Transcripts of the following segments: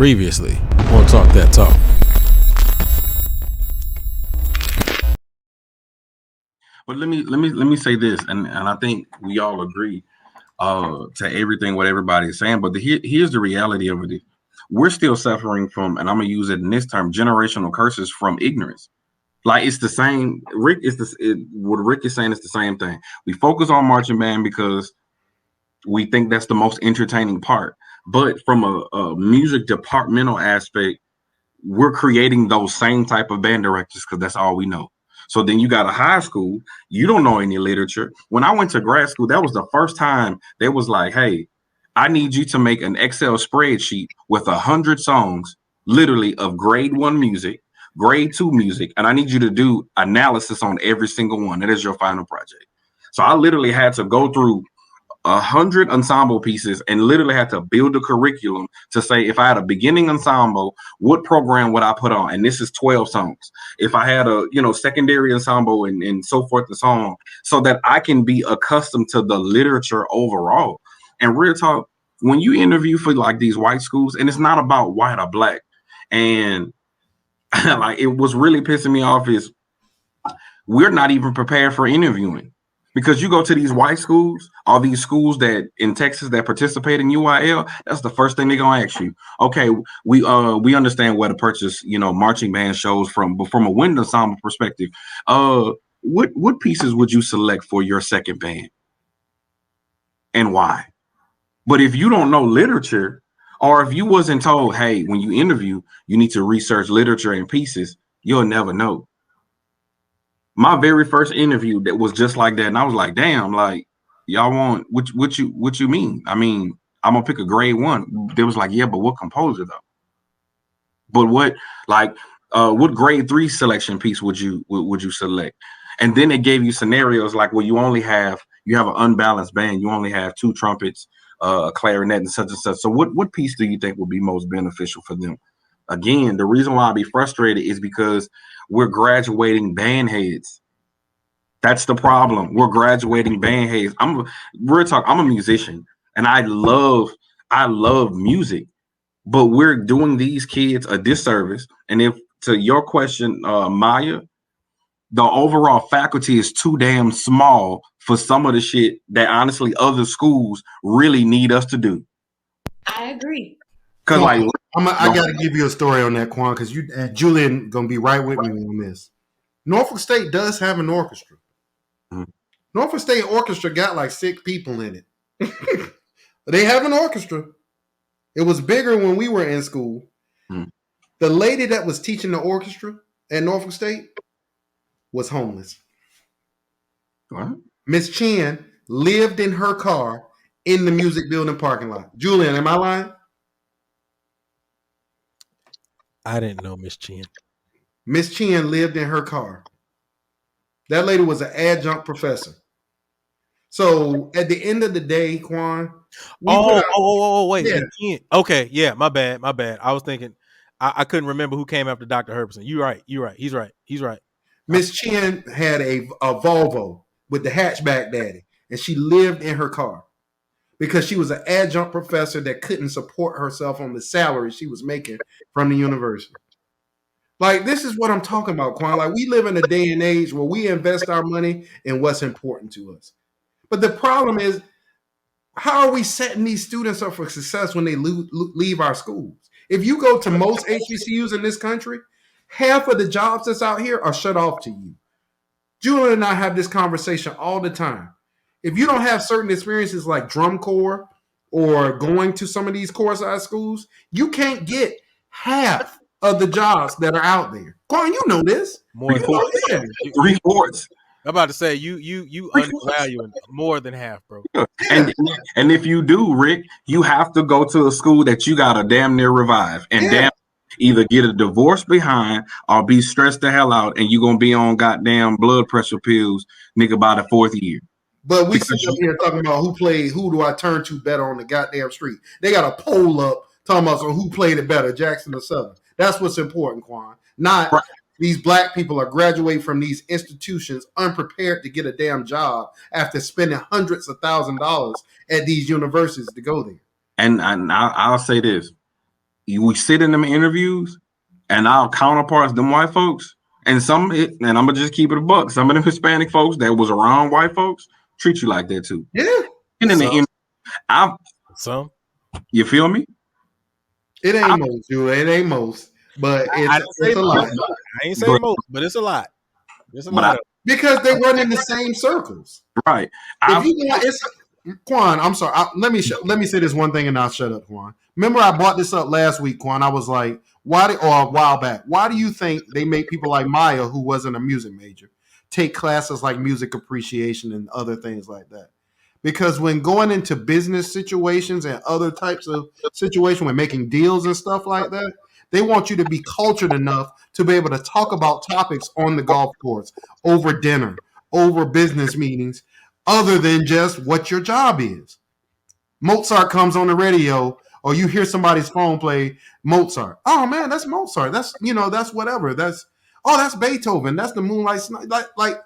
Previously, on Talk That Talk. But let me say this, and I think we all agree to everything what everybody is saying. But here's the reality of it: we're still suffering from, and I'm gonna use it in this term, generational curses from ignorance. Like it's the same. What Rick is saying is the same thing. We focus on marching band because we think that's the most entertaining part. But from a music departmental aspect, we're creating those same type of band directors because that's all we know. So then you got a high school, you don't know any literature. When I went to grad school, that was the first time they was like, hey, I need you to make an Excel spreadsheet with 100 songs, literally of grade 1 music, grade 2 music, and I need you to do analysis on every single one. That is your final project. So I literally had to go through 100 ensemble pieces and literally had to build a curriculum to say if I had a beginning ensemble, what program would I put on? And this is 12 songs. If I had a secondary ensemble and so forth and so on, so that I can be accustomed to the literature overall. And real talk, when you interview for like these white schools, and it's not about white or black, and like it was really pissing me off is we're not even prepared for interviewing. Because you go to these white schools, all these schools that in Texas that participate in UIL, that's the first thing they're gonna ask you. Okay, we understand where to purchase, marching band shows from, but from a wind ensemble perspective, what pieces would you select for your second band and why? But if you don't know literature, or if you wasn't told, hey, when you interview, you need to research literature and pieces, you'll never know. My very first interview that was just like that, and I was like, damn, like y'all want what you mean? I mean, I'm gonna pick a grade 1. They was like, yeah, but what composer though? But what grade 3 selection piece would you select? And then it gave you scenarios like, well, you have an unbalanced band, you only have 2 trumpets, a clarinet, and such and such. So what piece do you think would be most beneficial for them? Again, the reason why I be frustrated is because we're graduating band heads. That's the problem. We're graduating band heads. I'm a musician and I love music, but we're doing these kids a disservice. And if to your question, Maya, the overall faculty is too damn small for some of the shit that honestly other schools really need us to do. I agree. Because I got to give you a story on that, Quan, because Julian gonna be right with me on this. Norfolk State does have an orchestra. Mm-hmm. Norfolk State Orchestra got like 6 people in it. They have an orchestra. It was bigger when we were in school. Mm-hmm. The lady that was teaching the orchestra at Norfolk State was homeless. What? Miss Chen lived in her car in the music building parking lot. Julian, am I lying? I didn't know Miss Chen. Miss Chen lived in her car. That lady was an adjunct professor. So at the end of the day, Quan. Wait. Yeah. Okay, yeah, my bad. I was thinking, I couldn't remember who came after Dr. Herbison. You're right. He's right. Miss Chen had a Volvo with the hatchback daddy, and she lived in her car because she was an adjunct professor that couldn't support herself on the salary she was making from the university. Like, this is what I'm talking about, Quan. Like, we live in a day and age where we invest our money in what's important to us. But the problem is, how are we setting these students up for success when they leave our schools? If you go to most HBCUs in this country, half of the jobs that's out here are shut off to you. Julian and I have this conversation all the time. If you don't have certain experiences like drum corps or going to some of these core size schools, you can't get half of the jobs that are out there. Quan, you know this. More than 3/4. I'm about to say you undervaluing more than half, bro. And if you do, Rick, you have to go to a school that you gotta damn near revive and either get a divorce behind or be stressed the hell out, and you're gonna be on goddamn blood pressure pills, nigga, by the 4th year. But we sit up here talking about who do I turn to better on the goddamn street. They got a poll up talking about who played it better, Jackson or Southern. That's what's important, Quan. Not right. These black people are graduating from these institutions unprepared to get a damn job after spending hundreds of $1,000s at these universities to go there. And I'll say this. we sit in them interviews, and our counterparts, them white folks, and and I'm gonna just keep it a buck. Some of them Hispanic folks that was around white folks treat you like that too. Yeah. And in the end, you feel me? It ain't most, dude. It ain't most, but it's a lot. I ain't saying most, but it's a lot. There's a lot of because they run in the same circles, right? If you want, it's Quan. I'm sorry. Let me say this one thing, and I'll shut up, Quan. Remember, I brought this up last week, Quan. I was like, or a while back, why do you think they make people like Maya, who wasn't a music major, take classes like music appreciation and other things like that? Because when going into business situations and other types of situations, when making deals and stuff like that, they want you to be cultured enough to be able to talk about topics on the golf course, over dinner, over business meetings, other than just what your job is. Mozart comes on the radio, or you hear somebody's phone play Mozart. Oh man, that's Mozart. That's that's whatever. That's Beethoven. That's the Moonlight. Like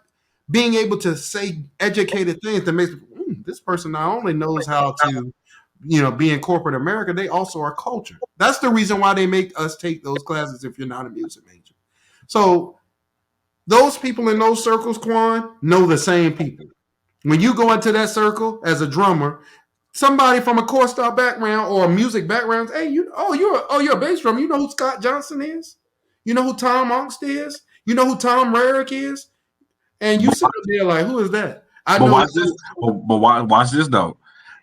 being able to say educated things that makes this person not only knows how to, be in corporate America, they also are cultured. That's the reason why they make us take those classes if you're not a music major. So those people in those circles, Quan, know the same people. When you go into that circle as a drummer, somebody from a core style background or a music background, hey, you're a bass drummer. You know who Scott Johnson is? You know who Tom Ongst is? You know who Tom Rarick is? And you sit there like, who is that? Watch this though.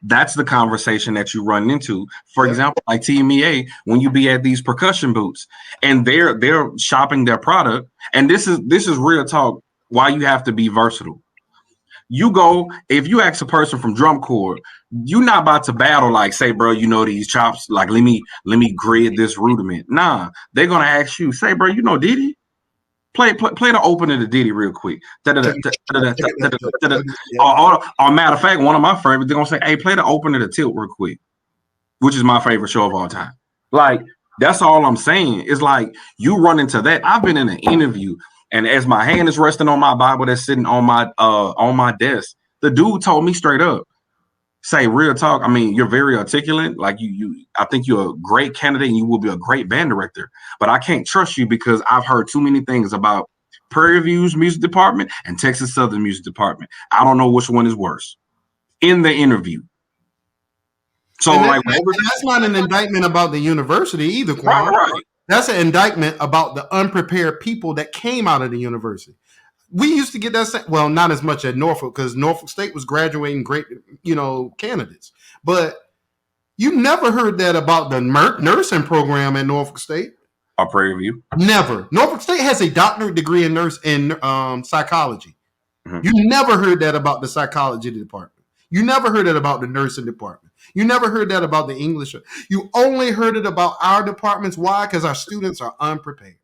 That's the conversation that you run into. For example, like TMEA, when you be at these percussion booths and they're shopping their product, and this is real talk. Why you have to be versatile. You go, if you ask a person from drum corps, you're not about to battle like, say, bro, these chops, like let me grid this rudiment. Nah, they're gonna ask you, say, bro, Diddy? Play the opener to Diddy real quick. Or matter of fact, one of my favorites, they're gonna say, hey, play the opener to Tilt real quick, which is my favorite show of all time. Like, that's all I'm saying. It's like you run into that. I've been in an interview, and as my hand is resting on my Bible that's sitting on my desk, the dude told me straight up, say, real talk. I mean, you're very articulate. Like I think you're a great candidate and you will be a great band director, but I can't trust you because I've heard too many things about Prairie View's music department and Texas Southern music department. I don't know which one is worse in the interview. So that's not an indictment about the university either, Quan. Right. That's an indictment about the unprepared people that came out of the university. We used to get that, well, not as much at Norfolk because Norfolk State was graduating great, candidates. But you never heard that about the nursing program at Norfolk State. Or Prairie View? Never. Norfolk State has a doctorate degree in psychology. Mm-hmm. You never heard that about the psychology department. You never heard that about the nursing department. You never heard that about the English. You only heard it about our departments. Why? Because our students are unprepared.